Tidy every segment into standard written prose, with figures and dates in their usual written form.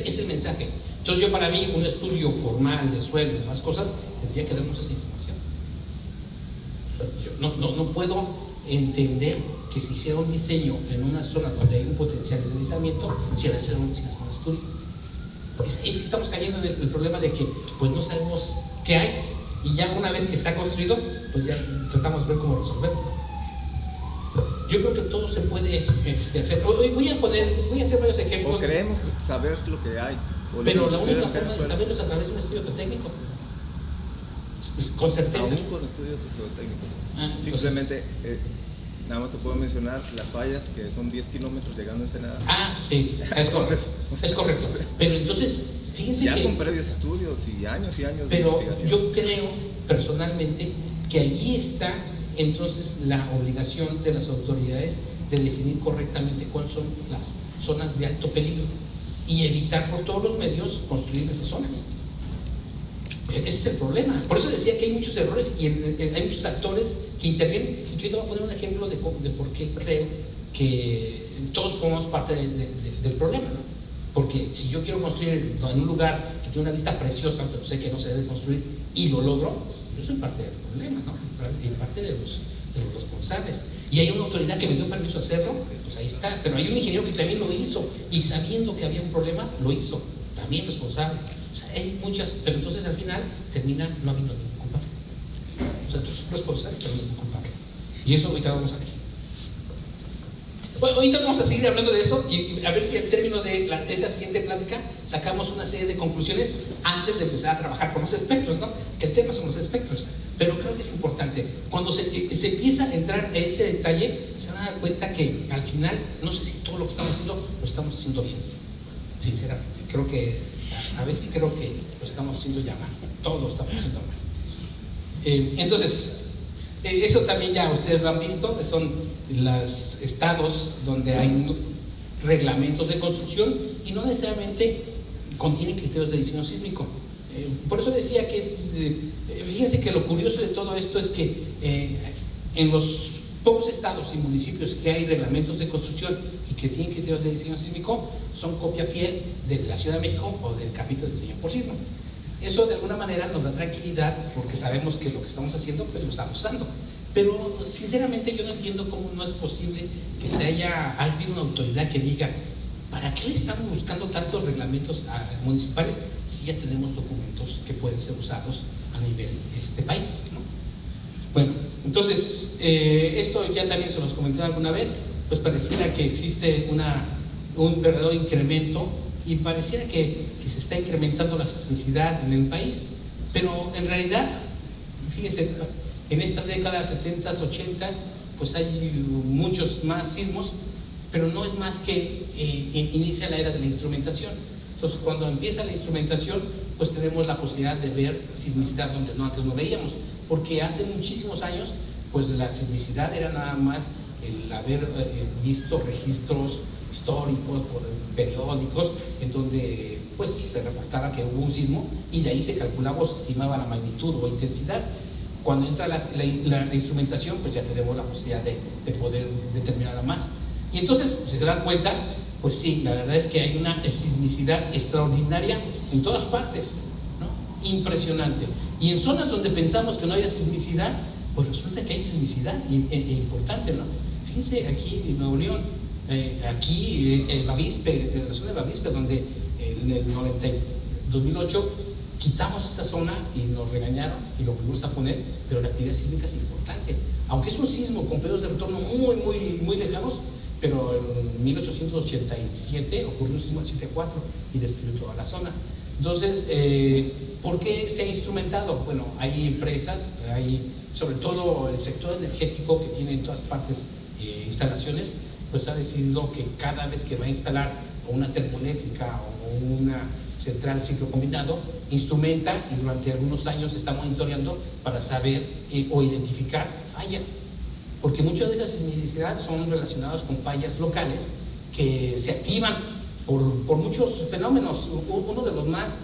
es el mensaje. Entonces yo, para mí, un estudio formal de suelo y demás cosas, tendría que darnos esa información. O sea, yo no puedo entender que si hiciera un diseño en una zona donde hay un potencial de deslizamiento, si ha de hacer un estudio. Es que estamos cayendo en el problema de que pues no sabemos qué hay, y ya una vez que está construido, pues ya tratamos de ver cómo resolverlo. Yo creo que todo se puede hacer. Voy a hacer varios ejemplos. O creemos saber lo que hay. Pero la única forma de saberlo es a través de un estudio geotécnico. Con certeza. Aún con estudios geotécnicos. Simplemente, nada más te puedo mencionar las fallas, que son 10 kilómetros llegando a Ensenada. Sí, es correcto. Es correcto. Pero entonces, fíjense ya que... con previos estudios y años de pero investigación. yo creo, personalmente, que allí está entonces la obligación de las autoridades de definir correctamente cuáles son las zonas de alto peligro y evitar por todos los medios construir esas zonas. Ese es el problema. Por eso decía que hay muchos errores y hay muchos actores que intervienen. Y yo te voy a poner un ejemplo de por qué creo que todos formamos parte del problema, ¿no? Porque si yo quiero construir en un lugar que tiene una vista preciosa, pero sé que no se debe construir y lo logro, yo soy parte del problema, ¿no? Y parte de los responsables. Y hay una autoridad que me dio permiso a hacerlo, pues ahí está. Pero hay un ingeniero que también lo hizo y sabiendo que había un problema, lo hizo. También responsable. O sea, hay muchas, pero entonces al final termina no habiendo ningún culpable. O sea, tú eres responsable y también ningún culpable. Y eso ahorita vamos aquí. Bueno, ahorita vamos a seguir hablando de eso y a ver si al término de esa siguiente plática sacamos una serie de conclusiones antes de empezar a trabajar con los espectros, ¿no? Que el tema son los espectros. Pero creo que es importante. Cuando se empieza a entrar en ese detalle, se van a dar cuenta que al final, no sé si todo lo que estamos haciendo, lo estamos haciendo bien. Sinceramente, creo que a veces creo que lo estamos haciendo ya mal. Todo lo estamos haciendo mal. Entonces, eso también ya ustedes lo han visto, son los estados donde hay reglamentos de construcción y no necesariamente contienen criterios de diseño sísmico. Por eso decía que fíjense que lo curioso de todo esto es que en los pocos estados y municipios que hay reglamentos de construcción y que tienen criterios de diseño sísmico son copia fiel de la Ciudad de México o del capítulo de diseño por sismo. Eso de alguna manera nos da tranquilidad porque sabemos que lo que estamos haciendo pues lo estamos usando. Pero sinceramente yo no entiendo cómo no es posible que haya habido una autoridad que diga ¿para qué le estamos buscando tantos reglamentos municipales si ya tenemos documentos que pueden ser usados a nivel país, ¿no? Bueno, entonces esto ya también se los comenté alguna vez, pues pareciera que existe un verdadero incremento y pareciera que se está incrementando la sismicidad en el país, pero en realidad, fíjense, en esta década 70s, 80s, pues hay muchos más sismos, pero no es más que inicia la era de la instrumentación. Entonces, cuando empieza la instrumentación, pues tenemos la posibilidad de ver sismicidad donde antes no veíamos, porque hace muchísimos años, pues la sismicidad era nada más el haber visto registros históricos por periódicos en donde pues se reportaba que hubo un sismo y de ahí se calculaba o se estimaba la magnitud o intensidad. Cuando entra la instrumentación, pues ya tenemos la posibilidad de poder determinarla más. Y entonces, si se dan cuenta, pues sí, la verdad es que hay una sismicidad extraordinaria en todas partes, ¿no? Impresionante. Y en zonas donde pensamos que no haya sismicidad, pues resulta que hay sismicidad importante, ¿no? Fíjense aquí en Nuevo León, aquí en Bavispe, en la zona de Bavispe, donde en el 2008 quitamos esa zona y nos regañaron y lo volvimos a poner, pero la actividad sísmica es importante. Aunque es un sismo con periodos de retorno muy lejanos, pero en 1887 ocurrió un sismo en 74 y destruyó toda la zona. Entonces, ¿por qué se ha instrumentado? Bueno, hay empresas, sobre todo el sector energético que tiene en todas partes instalaciones, pues ha decidido que cada vez que va a instalar una termoeléctrica o una central ciclo combinado, instrumenta y durante algunos años está monitoreando para saber o identificar fallas. Porque muchas de esas sismicidades son relacionadas con fallas locales que se activan por muchos fenómenos. Uno de los más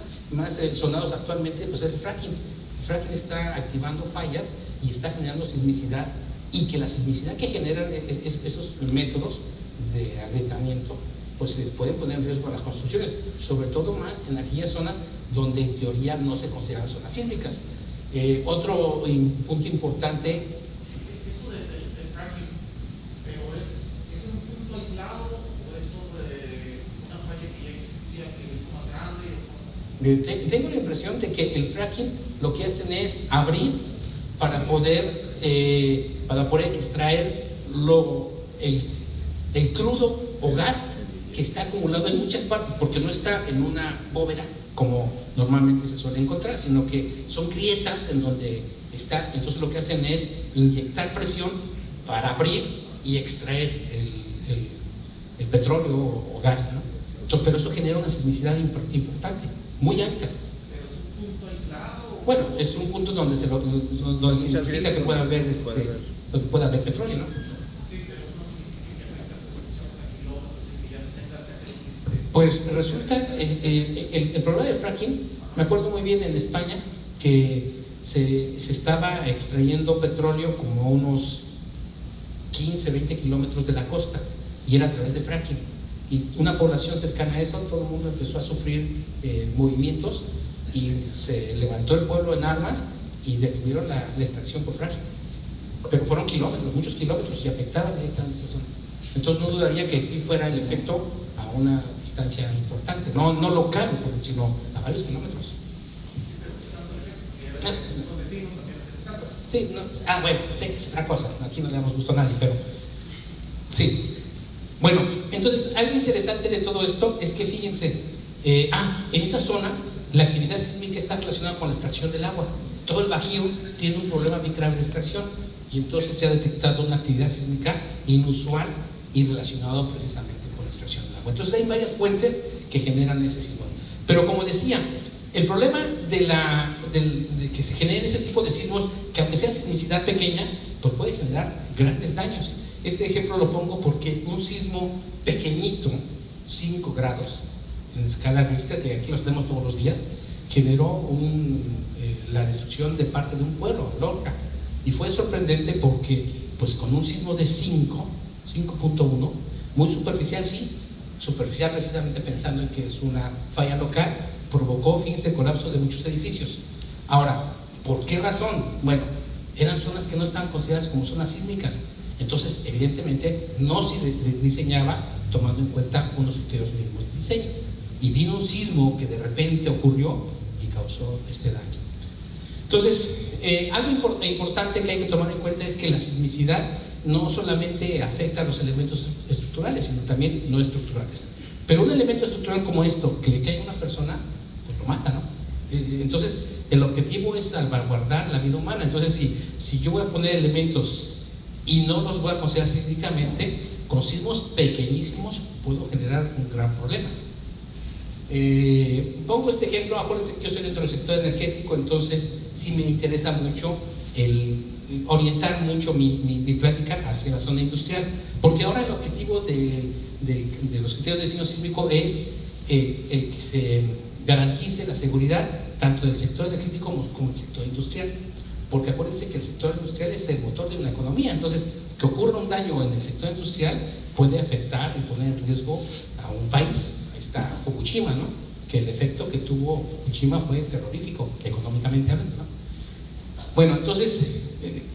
sonados actualmente pues es el fracking. El fracking está activando fallas y está generando sismicidad, y que la sismicidad que generan esos métodos de agrietamiento pues se pueden poner en riesgo las construcciones, sobre todo más en aquellas zonas donde en teoría no se consideran zonas sísmicas. Otro punto importante. Eso del fracking, pero ¿es un punto aislado o es sobre una falla que ya existía, que lo hizo más grande? Tengo la impresión de que el fracking lo que hacen es abrir para poder extraer el crudo o gas que está acumulado en muchas partes, porque no está en una bóveda como normalmente se suele encontrar, sino que son grietas en donde está. Entonces lo que hacen es inyectar presión para abrir y extraer el petróleo o gas, ¿no? Entonces, pero eso genera una sismicidad importante, muy alta. ¿Pero es un punto aislado? Bueno, es un punto donde se significa que pueda haber, puede haber petróleo, ¿no? Sí, pero eso no significa que haya construcciones a kilómetros y que ya se tenga que hacer. Pues resulta, el problema del fracking, me acuerdo muy bien en España que se estaba extrayendo petróleo como a unos 15, 20 kilómetros de la costa, y era a través de fracking. Y una población cercana a eso, todo el mundo empezó a sufrir movimientos y se levantó el pueblo en armas y detuvieron la extracción por fracking. Pero fueron kilómetros, muchos kilómetros, y afectaba directamente esa zona. Entonces no dudaría que sí fuera el efecto a una distancia importante, no local, sino a varios kilómetros. Sí, no, bueno, sí, es otra cosa, aquí no le damos gusto a nadie, pero sí. Bueno, entonces algo interesante de todo esto es que fíjense, en esa zona la actividad sísmica está relacionada con la extracción del agua. Todo el Bajío tiene un problema bien grave de extracción, y entonces se ha detectado una actividad sísmica inusual y relacionado precisamente con la extracción del agua. Entonces hay varias fuentes que generan ese sismo. Pero como decía, el problema de que se generen ese tipo de sismos, que aunque sea sismicidad pequeña, pues puede generar grandes daños. Este ejemplo lo pongo porque un sismo pequeñito, 5 grados en escala Richter, que aquí los tenemos todos los días, generó la destrucción de parte de un pueblo, Lorca. Y fue sorprendente porque, pues con un sismo de 5.1, muy superficial, sí, superficial precisamente pensando en que es una falla local, provocó, fíjense, el colapso de muchos edificios. Ahora, ¿por qué razón? Bueno, eran zonas que no estaban consideradas como zonas sísmicas. Entonces, evidentemente, no se diseñaba tomando en cuenta unos criterios mínimos de diseño. Y vino un sismo que de repente ocurrió y causó este daño. Entonces, algo importante que hay que tomar en cuenta es que la sismicidad no solamente afecta a los elementos estructurales, sino también no estructurales. Pero un elemento estructural como esto, que le cae a una persona, pues lo mata, ¿no? Entonces, el objetivo es salvaguardar la vida humana. Entonces, si yo voy a poner elementos y no los voy a considerar sísmicamente, con sismos pequeñísimos puedo generar un gran problema. Pongo este ejemplo. Acuérdense que yo soy dentro del sector energético, entonces sí me interesa mucho orientar mucho mi plática hacia la zona industrial, porque ahora el objetivo de los criterios de diseño sísmico es el que se garantice la seguridad tanto del sector energético como del sector industrial, porque acuérdense que el sector industrial es el motor de una economía. Entonces, que ocurra un daño en el sector industrial puede afectar y poner en riesgo a un país. Ahí está Fukushima, ¿no? Que el efecto que tuvo Fukushima fue terrorífico, económicamente hablando, ¿no? Bueno, entonces,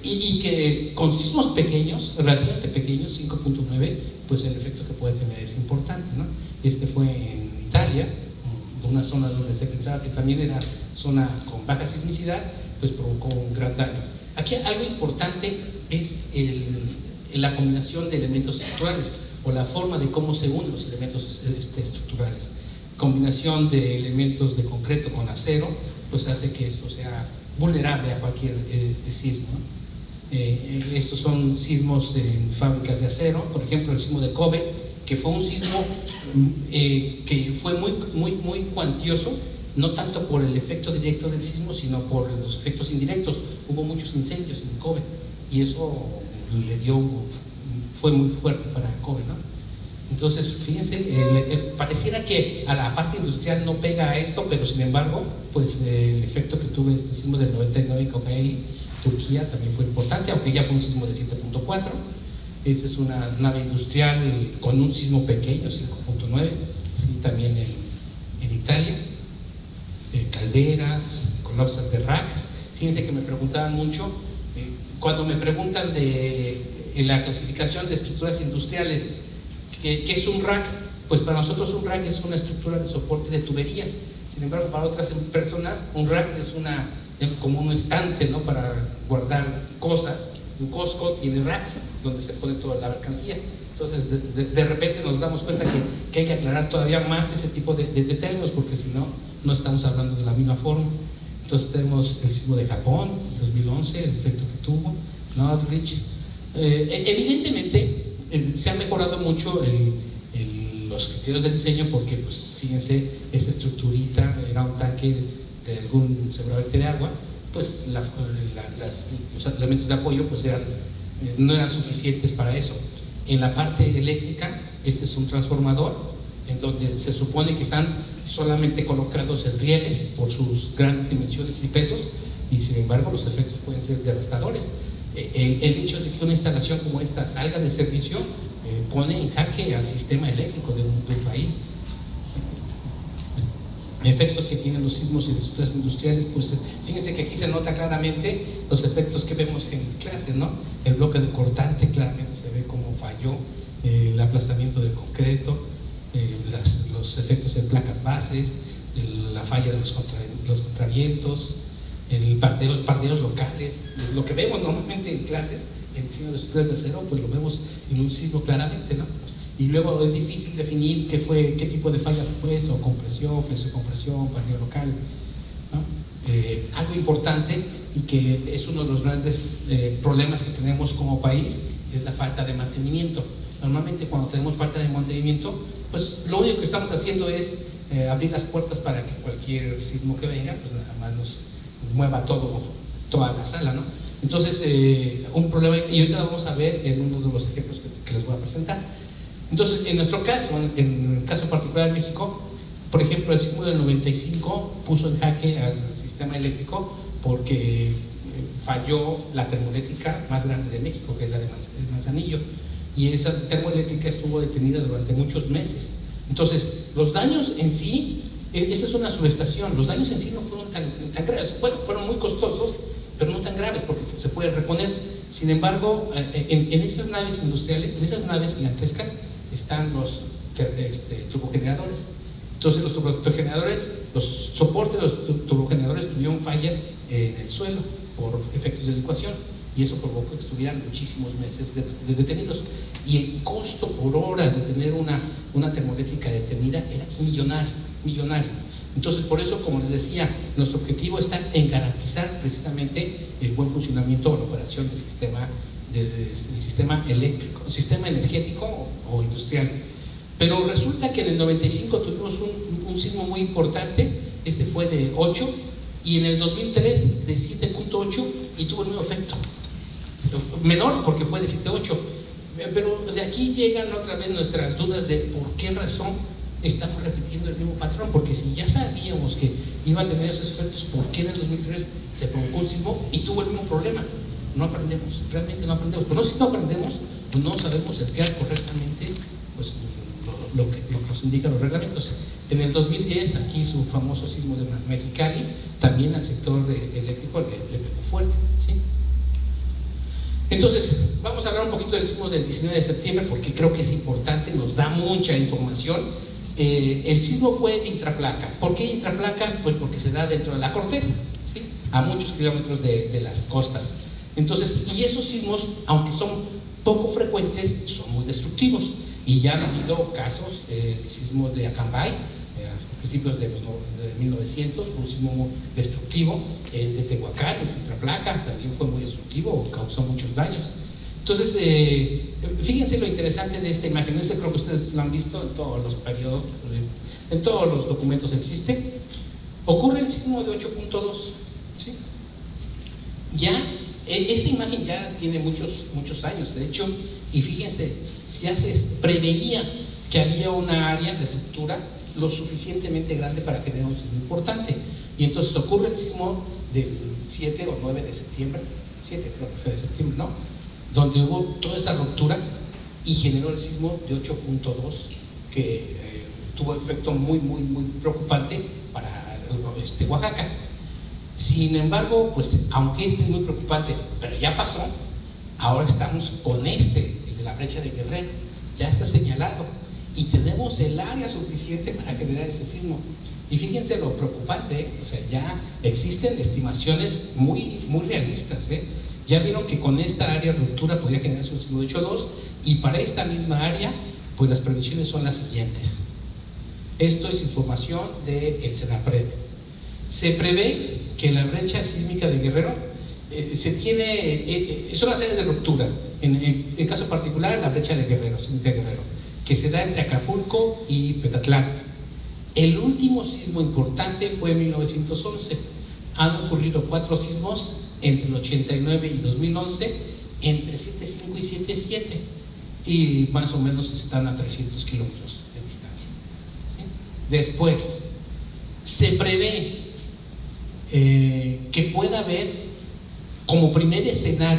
y que con sismos pequeños, relativamente pequeños, 5.9, pues el efecto que puede tener es importante, ¿no? Este fue en Italia, una zona donde se pensaba que también era zona con baja sismicidad, pues provocó un gran daño. Aquí algo importante es la combinación de elementos estructurales, o la forma de cómo se unen los elementos estructurales. Combinación de elementos de concreto con acero, pues hace que esto sea vulnerable a cualquier sismo, ¿no? Estos son sismos en fábricas de acero, por ejemplo el sismo de Kobe, que fue un sismo que fue muy cuantioso, no tanto por el efecto directo del sismo, sino por los efectos indirectos. Hubo muchos incendios en Kobe y eso fue muy fuerte para Kobe, ¿no? Entonces, fíjense, pareciera que a la parte industrial no pega a esto, pero sin embargo, pues el efecto que tuvo este sismo del 99 en Kocaeli, Turquía, también fue importante, aunque ya fue un sismo de 7.4. Esta es una nave industrial con un sismo pequeño, 5.9, ¿sí? También en Italia. Calderas, colapsas de racks. Fíjense que me preguntaban mucho, cuando me preguntan en la clasificación de estructuras industriales, ¿qué es un rack? Pues para nosotros un rack es una estructura de soporte de tuberías. Sin embargo, para otras personas, un rack es como un estante, ¿no?, para guardar cosas. Un Costco tiene racks donde se pone toda la mercancía. Entonces, de repente nos damos cuenta que hay que aclarar todavía más ese tipo de términos, porque si no, no estamos hablando de la misma forma. Entonces, tenemos el sismo de Japón, 2011, el efecto que tuvo, Northridge. Evidentemente, se ha mejorado mucho los criterios de diseño, porque, pues, fíjense, esta estructurita era un tanque de algún seguramente de agua, pues los elementos de apoyo pues no eran suficientes para eso. En la parte eléctrica, este es un transformador en donde se supone que están solamente colocados en rieles por sus grandes dimensiones y pesos, y sin embargo los efectos pueden ser devastadores. El hecho de que una instalación como esta salga de servicio pone en jaque al sistema eléctrico de un país. Efectos que tienen los sismos y las estructuras industriales, pues fíjense que aquí se nota claramente los efectos que vemos en clase, ¿no? El bloque de cortante claramente se ve cómo falló, el aplastamiento del concreto, los efectos en placas bases, la falla de los contravientos, pandeos locales. Lo que vemos normalmente en clases en diseño de estructuras de acero, pues lo vemos en un sismo claramente, ¿no? Y luego es difícil definir qué tipo de falla fue eso, compresión, flexocompresión, pandeo local, ¿no? Algo importante y que es uno de los grandes problemas que tenemos como país es la falta de mantenimiento. Normalmente cuando tenemos falta de mantenimiento, pues lo único que estamos haciendo es abrir las puertas para que cualquier sismo que venga, pues nada más nos mueva toda la sala, ¿no? Entonces, un problema, y ahorita lo vamos a ver en uno de los ejemplos que les voy a presentar. Entonces, en nuestro caso, en el caso particular de México, por ejemplo, el sismo del 95 puso en jaque al sistema eléctrico porque falló la termoeléctrica más grande de México, que es la de Manzanillo, y esa termoeléctrica estuvo detenida durante muchos meses. Entonces, los daños en sí, esta es una subestación, los daños en sí no fueron tan graves. Bueno, fueron muy costosos, pero no tan graves porque se puede reponer. Sin embargo, en esas naves industriales, en esas naves gigantescas, están los turbogeneradores. Entonces los turbogeneradores, los soportes de los turbogeneradores tuvieron fallas en el suelo por efectos de licuación, y eso provocó que estuvieran muchísimos meses detenidos, y el costo por hora de tener una termoeléctrica detenida era millonario. Entonces, por eso, como les decía, nuestro objetivo está en garantizar precisamente el buen funcionamiento o la operación del sistema eléctrico, sistema energético o industrial. Pero resulta que en el 95 tuvimos un sismo muy importante, este fue de 8, y en el 2003 de 7.8, y tuvo el mismo efecto. Menor porque fue de 7.8, pero de aquí llegan otra vez nuestras dudas de por qué razón estamos repitiendo el mismo patrón, porque si ya sabíamos que iba a tener esos efectos, ¿por qué en el 2003 se provocó un sismo y tuvo el mismo problema? No aprendemos, realmente no aprendemos. Pero no, si no aprendemos, pues no sabemos emplear correctamente pues, lo que nos indican los reglamentos. En el 2010, aquí su famoso sismo de Mexicali, también al sector eléctrico le pegó fuerte, ¿sí? Entonces, vamos a hablar un poquito del sismo del 19 de septiembre, porque creo que es importante, nos da mucha información. El sismo fue de intraplaca. ¿Por qué intraplaca? Pues porque se da dentro de la corteza, ¿sí? A muchos kilómetros de las costas. Entonces, y esos sismos, aunque son poco frecuentes, son muy destructivos. Y ya han habido casos de sismo de Acambay, a principios de 1900, fue un sismo muy destructivo. El de Tehuacán, el intraplaca, también fue muy destructivo, causó muchos daños. Entonces, fíjense lo interesante de esta imagen. Creo que ustedes lo han visto en todos los periodos, en todos los documentos existe. Ocurre el sismo de 8.2, ¿sí? Ya, esta imagen ya tiene muchos años, de hecho, y fíjense, ya se preveía que había una área de ruptura lo suficientemente grande para generar un sismo importante. Y entonces ocurre el sismo del 7 o 9 de septiembre, 7 creo que fue de septiembre, ¿no? donde hubo toda esa ruptura y generó el sismo de 8.2, que tuvo efecto muy preocupante para Oaxaca. Sin embargo, pues aunque este es muy preocupante, pero ya pasó, ahora estamos con el de la brecha de Guerrero, ya está señalado y tenemos el área suficiente para generar ese sismo. Y fíjense lo preocupante, o sea, ya existen estimaciones muy realistas, Ya vieron que con esta área ruptura podría generarse un sismo de 8.2, y para esta misma área, pues las previsiones son las siguientes. Esto es información del Senapred. Se prevé que la brecha sísmica de Guerrero son las áreas de ruptura. En caso particular, la brecha de Guerrero, sísmica de Guerrero, que se da entre Acapulco y Petatlán. El último sismo importante fue en 1911. Han ocurrido 4 sismos entre el 89 y 2011, entre 7.5 y 7.7, y más o menos están a 300 kilómetros de distancia. ¿Sí? Después, se prevé que pueda haber como primer escenario